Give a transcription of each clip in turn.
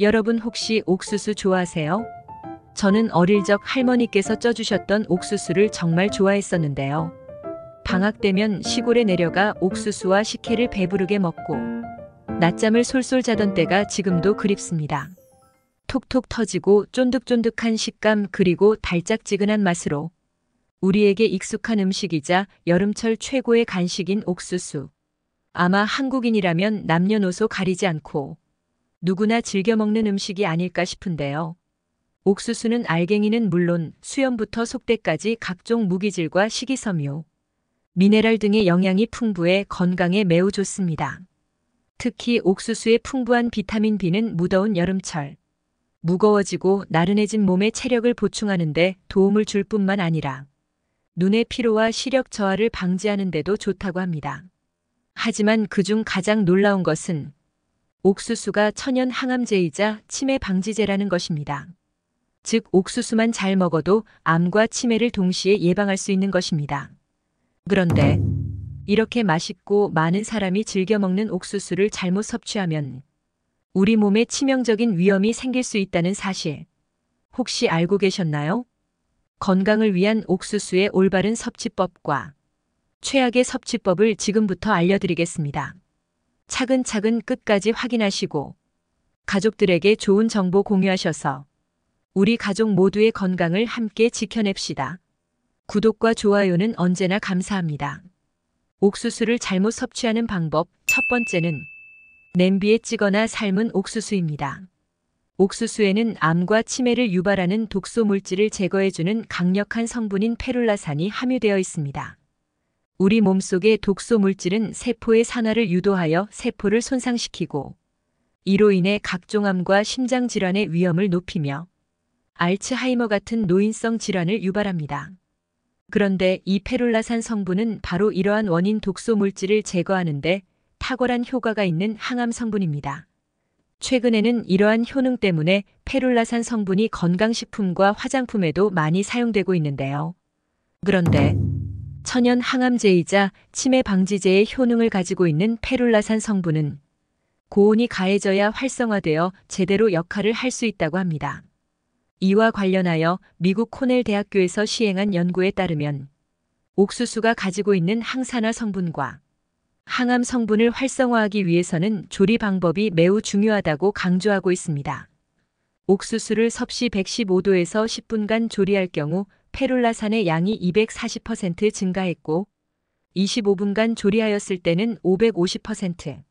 여러분 혹시 옥수수 좋아하세요? 저는 어릴 적 할머니께서 쪄주셨던 옥수수를 정말 좋아했었는데요. 방학 되면 시골에 내려가 옥수수와 식혜를 배부르게 먹고 낮잠을 솔솔 자던 때가 지금도 그립습니다. 톡톡 터지고 쫀득쫀득한 식감 그리고 달짝지근한 맛으로 우리에게 익숙한 음식이자 여름철 최고의 간식인 옥수수. 아마 한국인이라면 남녀노소 가리지 않고 누구나 즐겨 먹는 음식이 아닐까 싶은데요. 옥수수는 알갱이는 물론 수염부터 속대까지 각종 무기질과 식이섬유, 미네랄 등의 영양이 풍부해 건강에 매우 좋습니다. 특히 옥수수의 풍부한 비타민 B는 무더운 여름철, 무거워지고 나른해진 몸에 체력을 보충하는 데 도움을 줄 뿐만 아니라 눈의 피로와 시력 저하를 방지하는 데도 좋다고 합니다. 하지만 그중 가장 놀라운 것은 옥수수가 천연 항암제이자 치매 방지제라는 것입니다. 즉 옥수수만 잘 먹어도 암과 치매를 동시에 예방할 수 있는 것입니다. 그런데 이렇게 맛있고 많은 사람이 즐겨 먹는 옥수수를 잘못 섭취하면 우리 몸에 치명적인 위험이 생길 수 있다는 사실 혹시 알고 계셨나요? 건강을 위한 옥수수의 올바른 섭취법과 최악의 섭취법을 지금부터 알려드리겠습니다. 차근차근 끝까지 확인하시고 가족들에게 좋은 정보 공유하셔서 우리 가족 모두의 건강을 함께 지켜냅시다. 구독과 좋아요는 언제나 감사합니다. 옥수수를 잘못 섭취하는 방법 첫 번째는 냄비에 찌거나 삶은 옥수수입니다. 옥수수에는 암과 치매를 유발하는 독소 물질을 제거해주는 강력한 성분인 페룰라산이 함유되어 있습니다. 우리 몸속의 독소 물질은 세포의 산화를 유도하여 세포를 손상시키고 이로 인해 각종 암과 심장 질환의 위험을 높이며 알츠하이머 같은 노인성 질환을 유발합니다. 그런데 이 페룰라산 성분은 바로 이러한 원인 독소 물질을 제거하는 데 탁월한 효과가 있는 항암 성분입니다. 최근에는 이러한 효능 때문에 페룰라산 성분이 건강식품과 화장품에도 많이 사용되고 있는데요. 그런데 천연 항암제이자 치매 방지제의 효능을 가지고 있는 페룰라산 성분은 고온이 가해져야 활성화되어 제대로 역할을 할 수 있다고 합니다. 이와 관련하여 미국 코넬 대학교에서 시행한 연구에 따르면 옥수수가 가지고 있는 항산화 성분과 항암 성분을 활성화하기 위해서는 조리 방법이 매우 중요하다고 강조하고 있습니다. 옥수수를 섭씨 115도에서 10분간 조리할 경우 페룰라산의 양이 240% 증가했고 25분간 조리하였을 때는 550%,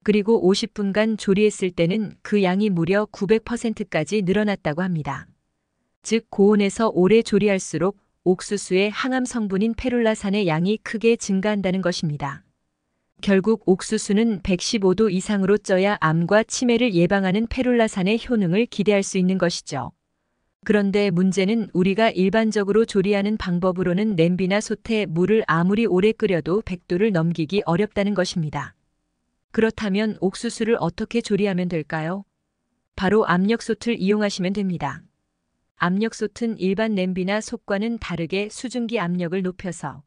그리고 50분간 조리했을 때는 그 양이 무려 900%까지 늘어났다고 합니다. 즉 고온에서 오래 조리할수록 옥수수의 항암 성분인 페룰라산의 양이 크게 증가한다는 것입니다. 결국 옥수수는 115도 이상으로 쪄야 암과 치매를 예방하는 페룰라산의 효능을 기대할 수 있는 것이죠. 그런데 문제는 우리가 일반적으로 조리하는 방법으로는 냄비나 솥에 물을 아무리 오래 끓여도 100도를 넘기기 어렵다는 것입니다. 그렇다면 옥수수를 어떻게 조리하면 될까요? 바로 압력솥을 이용하시면 됩니다. 압력솥은 일반 냄비나 솥과는 다르게 수증기 압력을 높여서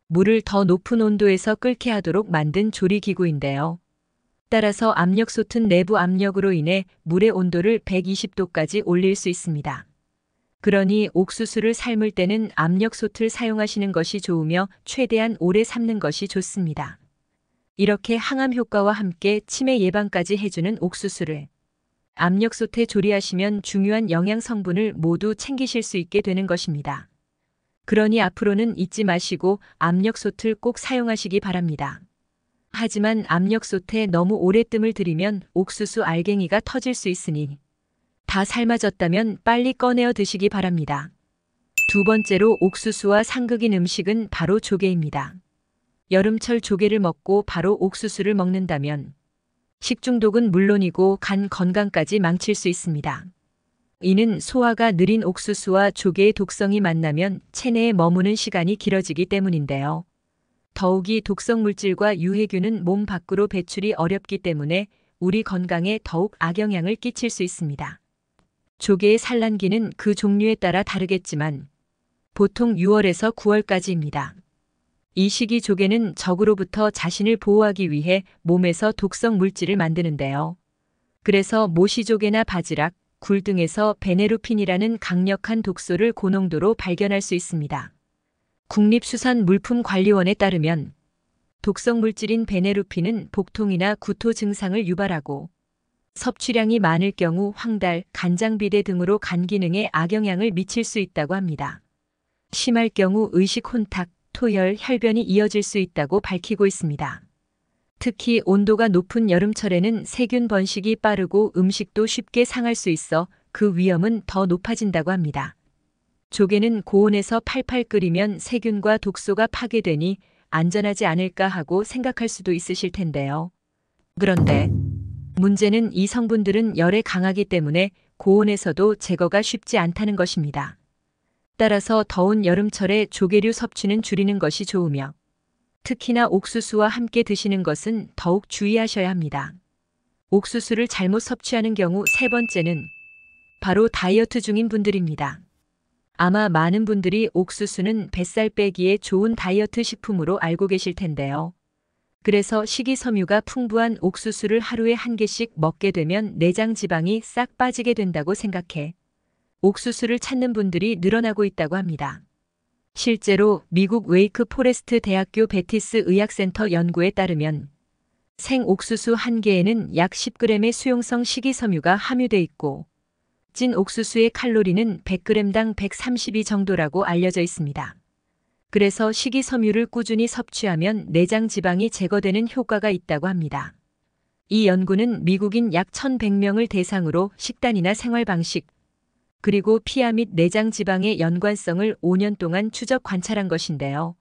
물을 더 높은 온도에서 끓게 하도록 만든 조리기구인데요. 따라서 압력솥은 내부 압력으로 인해 물의 온도를 120도까지 올릴 수 있습니다. 그러니 옥수수를 삶을 때는 압력솥을 사용하시는 것이 좋으며 최대한 오래 삶는 것이 좋습니다. 이렇게 항암 효과와 함께 치매 예방까지 해주는 옥수수를 압력솥에 조리하시면 중요한 영양 성분을 모두 챙기실 수 있게 되는 것입니다. 그러니 앞으로는 잊지 마시고 압력솥을 꼭 사용하시기 바랍니다. 하지만 압력솥에 너무 오래 뜸을 들이면 옥수수 알갱이가 터질 수 있으니 다 삶아졌다면 빨리 꺼내어 드시기 바랍니다. 두 번째로 옥수수와 상극인 음식은 바로 조개입니다. 여름철 조개를 먹고 바로 옥수수를 먹는다면 식중독은 물론이고 간 건강까지 망칠 수 있습니다. 이는 소화가 느린 옥수수와 조개의 독성이 만나면 체내에 머무는 시간이 길어지기 때문인데요. 더욱이 독성 물질과 유해균은 몸 밖으로 배출이 어렵기 때문에 우리 건강에 더욱 악영향을 끼칠 수 있습니다. 조개의 산란기는 그 종류에 따라 다르겠지만 보통 6월에서 9월까지입니다. 이 시기 조개는 적으로부터 자신을 보호하기 위해 몸에서 독성 물질을 만드는데요. 그래서 모시조개나 바지락, 굴 등에서 베네루핀이라는 강력한 독소를 고농도로 발견할 수 있습니다. 국립수산물품관리원에 따르면 독성 물질인 베네루핀은 복통이나 구토 증상을 유발하고 섭취량이 많을 경우 황달, 간장비대 등으로 간 기능에 악영향을 미칠 수 있다고 합니다. 심할 경우 의식 혼탁, 토열, 혈변이 이어질 수 있다고 밝히고 있습니다. 특히 온도가 높은 여름철에는 세균 번식이 빠르고 음식도 쉽게 상할 수 있어 그 위험은 더 높아진다고 합니다. 조개는 고온에서 팔팔 끓이면 세균과 독소가 파괴되니 안전하지 않을까 하고 생각할 수도 있으실 텐데요. 그런데 문제는 이 성분들은 열에 강하기 때문에 고온에서도 제거가 쉽지 않다는 것입니다. 따라서 더운 여름철에 조개류 섭취는 줄이는 것이 좋으며 특히나 옥수수와 함께 드시는 것은 더욱 주의하셔야 합니다. 옥수수를 잘못 섭취하는 경우 세 번째는 바로 다이어트 중인 분들입니다. 아마 많은 분들이 옥수수는 뱃살 빼기에 좋은 다이어트 식품으로 알고 계실 텐데요. 그래서 식이섬유가 풍부한 옥수수를 하루에 한 개씩 먹게 되면 내장 지방이 싹 빠지게 된다고 생각해 옥수수를 찾는 분들이 늘어나고 있다고 합니다. 실제로 미국 웨이크 포레스트 대학교 베티스 의학센터 연구에 따르면 생 옥수수 한 개에는 약 10g의 수용성 식이섬유가 함유돼 있고 찐 옥수수의 칼로리는 100g당 132 정도라고 알려져 있습니다. 그래서 식이섬유를 꾸준히 섭취하면 내장 지방이 제거되는 효과가 있다고 합니다. 이 연구는 미국인 약 1,100명을 대상으로 식단이나 생활 방식, 그리고 피하 및 내장 지방의 연관성을 5년 동안 추적 관찰한 것인데요.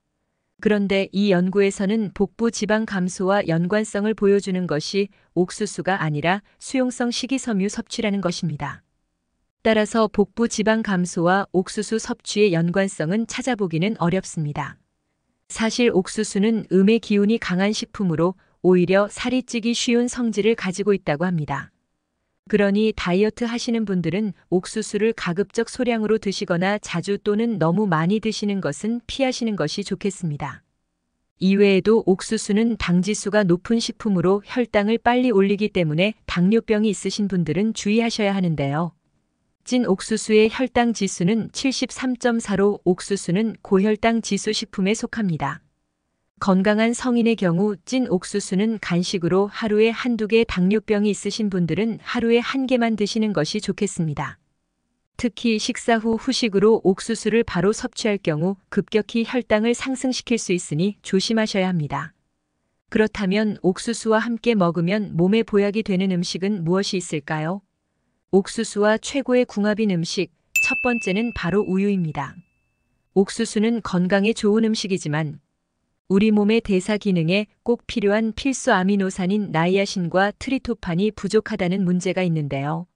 그런데 이 연구에서는 복부 지방 감소와 연관성을 보여주는 것이 옥수수가 아니라 수용성 식이섬유 섭취라는 것입니다. 따라서 복부 지방 감소와 옥수수 섭취의 연관성은 찾아보기는 어렵습니다. 사실 옥수수는 음의 기운이 강한 식품으로 오히려 살이 찌기 쉬운 성질을 가지고 있다고 합니다. 그러니 다이어트 하시는 분들은 옥수수를 가급적 소량으로 드시거나 자주 또는 너무 많이 드시는 것은 피하시는 것이 좋겠습니다. 이외에도 옥수수는 당지수가 높은 식품으로 혈당을 빨리 올리기 때문에 당뇨병이 있으신 분들은 주의하셔야 하는데요. 찐 옥수수의 혈당 지수는 73.4로 옥수수는 고혈당 지수 식품에 속합니다. 건강한 성인의 경우 찐 옥수수는 간식으로 하루에 한두 개 당뇨병이 있으신 분들은 하루에 한 개만 드시는 것이 좋겠습니다. 특히 식사 후 후식으로 옥수수를 바로 섭취할 경우 급격히 혈당을 상승시킬 수 있으니 조심하셔야 합니다. 그렇다면 옥수수와 함께 먹으면 몸에 보약이 되는 음식은 무엇이 있을까요? 옥수수와 최고의 궁합인 음식, 첫 번째는 바로 우유입니다. 옥수수는 건강에 좋은 음식이지만 우리 몸의 대사 기능에 꼭 필요한 필수 아미노산인 나이아신과 트리토판이 부족하다는 문제가 있는데요.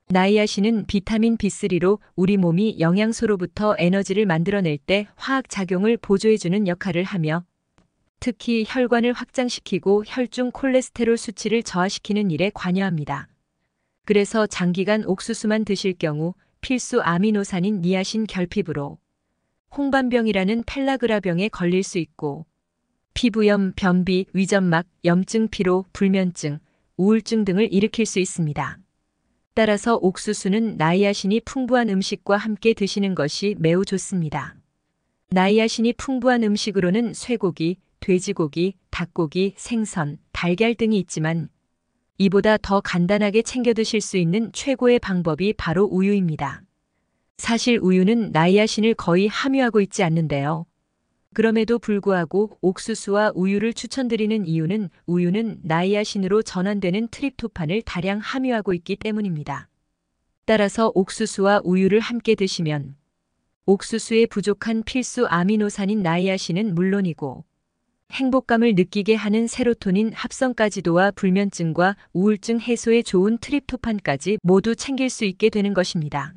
나이아신은 비타민 B3로 우리 몸이 영양소로부터 에너지를 만들어낼 때 화학작용을 보조해주는 역할을 하며 특히 혈관을 확장시키고 혈중 콜레스테롤 수치를 저하시키는 일에 관여합니다. 그래서 장기간 옥수수만 드실 경우 필수 아미노산인 니아신 결핍으로 홍반병이라는 펠라그라병에 걸릴 수 있고 피부염, 변비, 위점막, 염증, 피로, 불면증, 우울증 등을 일으킬 수 있습니다. 따라서 옥수수는 나이아신이 풍부한 음식과 함께 드시는 것이 매우 좋습니다. 나이아신이 풍부한 음식으로는 쇠고기, 돼지고기, 닭고기, 생선, 달걀 등이 있지만 이보다 더 간단하게 챙겨 드실 수 있는 최고의 방법이 바로 우유입니다. 사실 우유는 나이아신을 거의 함유하고 있지 않는데요. 그럼에도 불구하고 옥수수와 우유를 추천드리는 이유는 우유는 나이아신으로 전환되는 트립토판을 다량 함유하고 있기 때문입니다. 따라서 옥수수와 우유를 함께 드시면 옥수수에 부족한 필수 아미노산인 나이아신은 물론이고 행복감을 느끼게 하는 세로토닌 합성까지도와 불면증과 우울증 해소에 좋은 트립토판까지 모두 챙길 수 있게 되는 것입니다.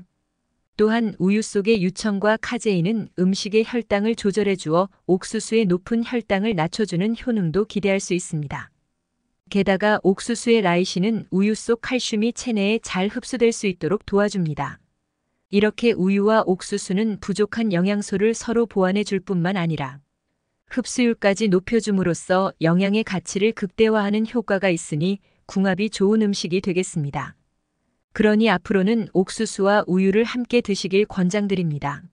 또한 우유 속의 유청과 카제인은 음식의 혈당을 조절해 주어 옥수수의 높은 혈당을 낮춰주는 효능도 기대할 수 있습니다. 게다가 옥수수의 라이신은 우유 속 칼슘이 체내에 잘 흡수될 수 있도록 도와줍니다. 이렇게 우유와 옥수수는 부족한 영양소를 서로 보완해 줄 뿐만 아니라 흡수율까지 높여줌으로써 영양의 가치를 극대화하는 효과가 있으니 궁합이 좋은 음식이 되겠습니다. 그러니 앞으로는 옥수수와 우유를 함께 드시길 권장드립니다.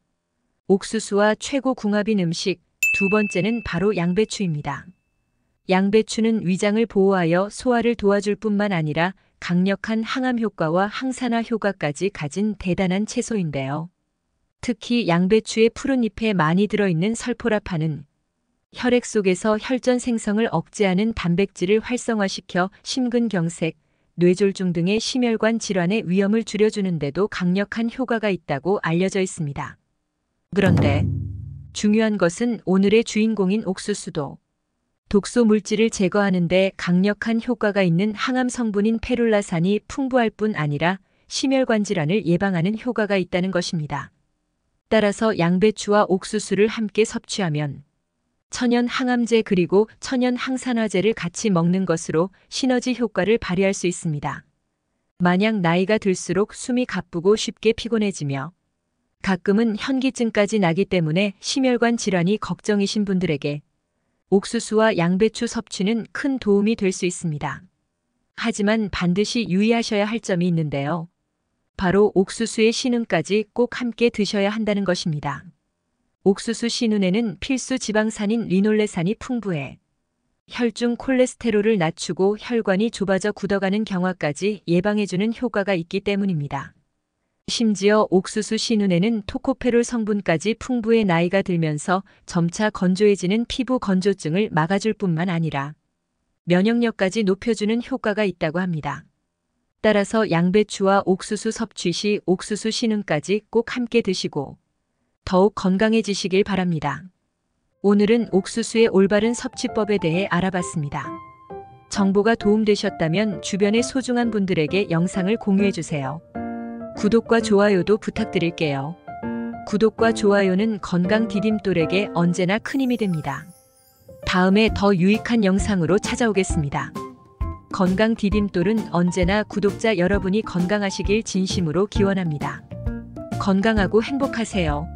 옥수수와 최고 궁합인 음식 두 번째는 바로 양배추입니다. 양배추는 위장을 보호하여 소화를 도와줄 뿐만 아니라 강력한 항암 효과와 항산화 효과까지 가진 대단한 채소인데요. 특히 양배추의 푸른 잎에 많이 들어있는 설포라판은 혈액 속에서 혈전 생성을 억제하는 단백질을 활성화시켜 심근경색, 뇌졸중 등의 심혈관 질환의 위험을 줄여주는데도 강력한 효과가 있다고 알려져 있습니다. 그런데 중요한 것은 오늘의 주인공인 옥수수도 독소 물질을 제거하는 데 강력한 효과가 있는 항암 성분인 페룰라산이 풍부할 뿐 아니라 심혈관 질환을 예방하는 효과가 있다는 것입니다. 따라서 양배추와 옥수수를 함께 섭취하면 천연 항암제 그리고 천연 항산화제를 같이 먹는 것으로 시너지 효과를 발휘할 수 있습니다. 만약 나이가 들수록 숨이 가쁘고 쉽게 피곤해지며 가끔은 현기증까지 나기 때문에 심혈관 질환이 걱정이신 분들에게 옥수수와 양배추 섭취는 큰 도움이 될 수 있습니다. 하지만 반드시 유의하셔야 할 점이 있는데요. 바로 옥수수의 신운까지 꼭 함께 드셔야 한다는 것입니다. 옥수수 신운에는 필수 지방산인 리놀레산이 풍부해 혈중 콜레스테롤을 낮추고 혈관이 좁아져 굳어가는 경화까지 예방해주는 효과가 있기 때문입니다. 심지어 옥수수 신운에는 토코페롤 성분까지 풍부해 나이가 들면서 점차 건조해지는 피부 건조증을 막아줄 뿐만 아니라 면역력까지 높여주는 효과가 있다고 합니다. 따라서 양배추와 옥수수 섭취 시 옥수수 신운까지 꼭 함께 드시고 더욱 건강해지시길 바랍니다. 오늘은 옥수수의 올바른 섭취법에 대해 알아봤습니다. 정보가 도움되셨다면 주변의 소중한 분들에게 영상을 공유해주세요. 구독과 좋아요도 부탁드릴게요. 구독과 좋아요는 건강 디딤돌에게 언제나 큰 힘이 됩니다. 다음에 더 유익한 영상으로 찾아오겠습니다. 건강 디딤돌은 언제나 구독자 여러분이 건강하시길 진심으로 기원합니다. 건강하고 행복하세요.